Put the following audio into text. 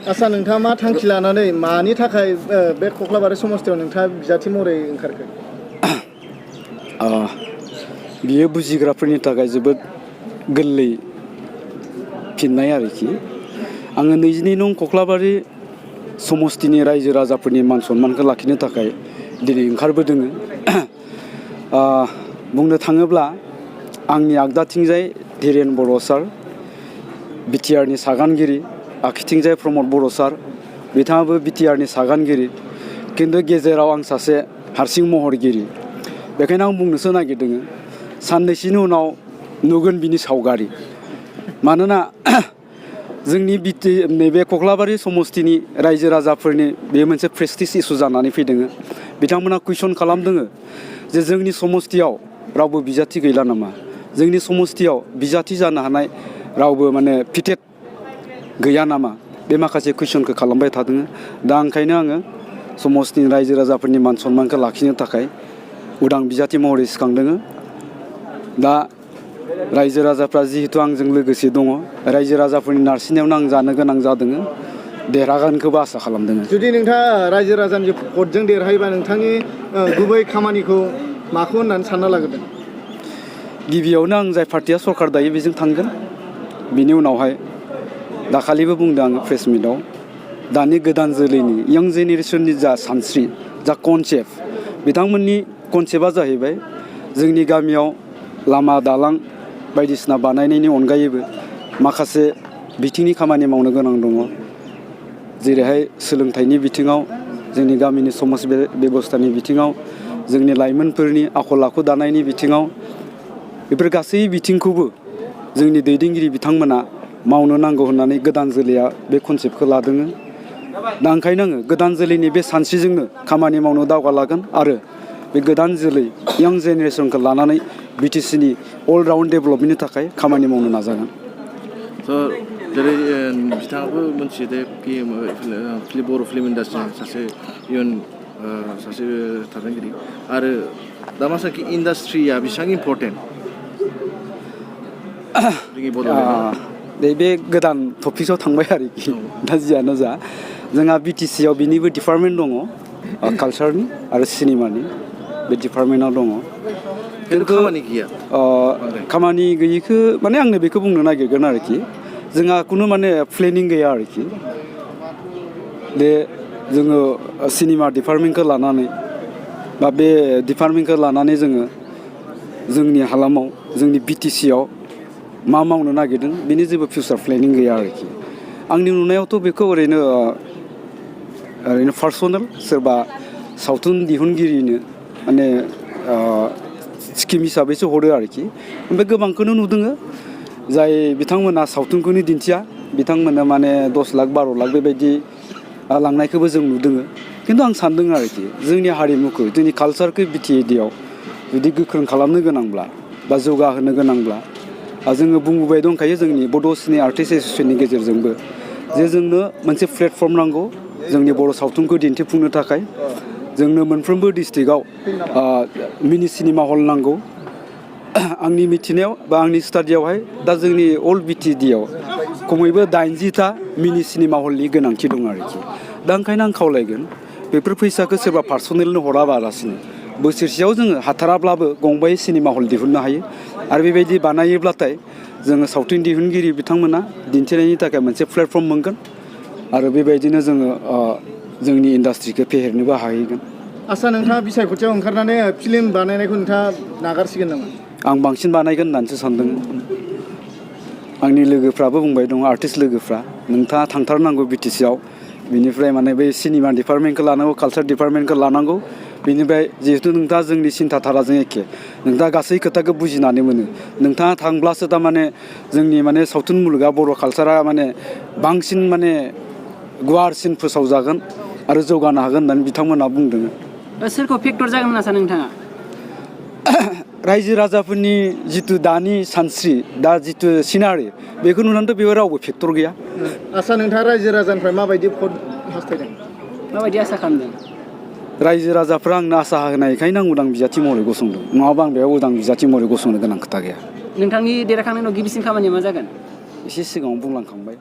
आसा नोंथाङा मा थांखि लानानै मानि थाखाय बे कख्लाबारि समस्थियाव नोंथाङा बिजाथि महरै ओंखारखो? बियो बुजिग्राफोरनि थाखाय जोबोद गोरलै फिननाय आरोखि। आङो 22 नं कख्लाबारि समस्थिनि रायजो राजाफोरनि मान सन्मानखौ लाखिनो थाखाय दिनै ओंखारबोदों। बुंनो थाङोब्ला आंनि आगदाथिंजाय धीरेन बर' सार, बिटिआरनि सागानगिरि, आखिथिंजाय प्रमद बर' सार, बिथाङाबो बिटिआरनि सागानगिरि, खिन्थु गेजेराव आं सासे हारसिं महरगिरि। बेखायनो आं बुंनोसो नागिरदों साननैसोनि उनाव नुगोन बिनि सावगारि। मानोना जोंनि नैबे कख्लाबारि समस्थिनि रायजो राजाफोरनि बे मोनसे प्रेस्टिज इसु जानानै फैदों। बिथांमोना कुइसन खालामदों जे जोंनि समस्थियाव रावबो बिजाथि गैला नामा, जोंनि समस्थियाव बिजाथि जानो हानाय रावबो माने फिटेट गैया नामा, बे माखासे कुइसनखौ खालामबाय थादों। दा ओंखायनो आङो समस्थिनि रायजो राजाफोरनि मान सन्मानखौ लाखिनो थाखाय उदां बिजाथि महरै सिखांदों। दा रायजो राजाफ्रा जिहेतु आंजों लोगोसे दङ, रायजो राजाफोरनि नारसिननायावनो आं जानो गोनां जादों। देरहागोनखौबो आसा खालामदों। जुदि नोंथाङा रायजो राजानि भटजों देरहायोबा नोंथांनि गुबै खामानिखौ माखौ होननानै सानना लाग्रोदों? गिबियावनो आं जाय पार्टिया सरकार दायो बेजों थांगोन। बिनि उनावहाय दाखालिबो बुंदों आङो प्रेस मिटआव, दानि गोदान जोलैनि इयं जेनेरेसननि जा सानस्रि, जा कनसेप्ट, बिथांमोननि कनसेप्टआ जाहैबाय जोंनि गामियाव लामा दालां बायदिसिना बानायनायनि अनगायैबो माखासे बिथिंनि खामानि मावनो गोनां दङ। जेरैहाय सोलोंथाइनि बिथिङाव, जोंनि गामिनि समाज बेबस्थानि बिथिङाव, जोंनि लाइमोनफोरनि आखल आखु दानायनि बिथिङाव, बेफोर गासै बिथिंखौबो जोंनि दैदेनगिरि बिथांमोना मावनो नांगौ होननानै गोदान जोलैया बे कनसेप्टखौ लादों। दा ओंखायनो आङो गोदान जोलैनि बे सानस्रिजोंनो खामानि मावनो दावगालागोन आरो बे गोदान जोलै इयं जेनेरेसनखौ लानानै बिटिसिनि अल राउन्ड डेभेलपमेन्टनि थाखाय खामानि मावनो नाजागोन। जेरै बिथाङाबो मोनथियो दे बर' फिल्म इन्डास्ट्रिनि सासे इयुन सासे थागिरि, आरो दा मा सानखि इन्डास्ट्रिया बेसेबां इम्पर्टेन्ट जोंनि बर'? बे गोदान टपिक्सआव थांबाय आरोखि। दा जियानो जा, जोंहा बिटिसिआव बिनिबो डिपार्टमेन्ट दङ, कालचारनि आरो सिनेमानि बे डिपार्टमेन्टआव दङ। खिन्थु खामानि गैया। खामानि गैयिखौ माने आंनो बेखौ बुंनो नागिरगोन आरोखि, जोंहा खुनु माने प्लेनिं गैया आरोखि। बे जोङो सिनेमा डिपार्टमेन्टखौ लानानै बा बे डिपार्टमेन्टखौ लानानै जोङो जोंनि हालामाव, जोंनि बिटिसिआव मा मावनो नागिरदों बेनि जेबो फिउचार प्लेनिं गैया आरोखि। आंनि नुनायावथ' बेखौ ओरैनो पार्सनेल सोरबा सावथुन दिहुनगिरिनो माने स्किम हिसाबैसो हरो आरोखि। ओमफ्राय गोबांखौनो नुदों जाय बिथांमोना सावथुनखौनो दिन्थिया, बिथांमोना माने 10 लाख 12 लाख बेबायदि लांनायखौबो जों नुदों। खिन्थु आं सानदों आरोखि, जोंनि हारिमुखौ, जोंनि कालचारखौ बिटिएडिआव जुदि गोख्रों खालामनो गोनांब्ला बा जौगाहोनो गोनांब्ला, जोङो बुंबोबाय दंखायो जोंनि बड' सिने आर्टिस्ट एस'सियेसननि गेजेरजोंबो जे जोंनो मोनसे प्लेटफर्म नांगौ जोंनि बर' सावथुनखौ दिन्थिफुंनो थाखाय। जोंनो मोनफ्रोमबो डिस्ट्रिक्टआव मिनि सिनेमा हल नांगौ। आंनि मिथिनायाव बा आंनि स्टाडियावहाय दा जोंनि अल बिटिएडिआव खमैबो 80टा मिनि सिनेमा हलनि गोनांथि दं आरोखि। दा ओंखायनो आं खावलायगोन, बेफोर फैसाखौ सोरबा पार्सनेलनो हराबालासिनो बोसोरसेयाव जोङो हाथाराब्लाबो गंबायै सिनेमा हल दिहुननो हायो। आरो बेबायदि बानायोब्लाथाय जोङो सावथुन दिहुनगिरि बिथांमोना दिन्थिनायनि थाखाय मोनसे प्लेटफर्म मोनगोन आरो बेबायदिनो जोङो जोंनि इन्डास्ट्रिखौ फेहेरनोबो हाहैगोन। आसा नोंथाङा बिसायख'थियाव ओंखारनानै फिल्म बानायनायखौ नोंथाङा नागारसिगोन नामा? आं बांसिन बानायगोन होननानैसो सानदों। आंनि लोगोफ्राबो बुंबाय दङ, आर्टिस्ट लोगोफ्रा, नोंथाङा थांथारनांगौ बिटिसिआव, बिनिफ्राय माने बै सिनेमा डिपार्टमेन्टखौ लानांगौ, कालचार डिपार्टमेन्टखौ लानांगौ। बिनिफ्राय जिहेथु नोंथाङा जोंनि सिन्था धाराजों एखे, नोंथाङा गासै खोथाखौ बुजिनानै मोनो, नोंथाङा थांब्लासो थारमाने जोंनि माने सावथुन मुलुगा, बर' कालचारा माने बांसिन माने गुवारसिन फोसावजागोन आरो जौगानो हागोन होननानै बिथांमोना बुंदों। सोरखौ फेक्टर जागोन होनना सानो नोंथाङा? रायजो राजाफोरनि जिथु दानि सानस्रि, दा जिथु सिनारि, बेखौ नुनानैथ' बेयाव रावबो फेक्टर गैया। आसा नोंथाङा रायजो राजानिफ्राय माबायदि भट हास्थायदों? माबायदि आसा खालामदों? रायजो राजाफ्रा आंनो आसा होनायखायनो आं उदां बिजाथि महरै गसंदों, नङाबा आं बेयाव उदां बिजाथि महरै गसंनो गोनां खोथा गैया। नोंथांनि देरहाखांनायनि उनाव गिबिसिन खामानिया मा जागोन? एसे सिगाङाव बुंलांखांबाय।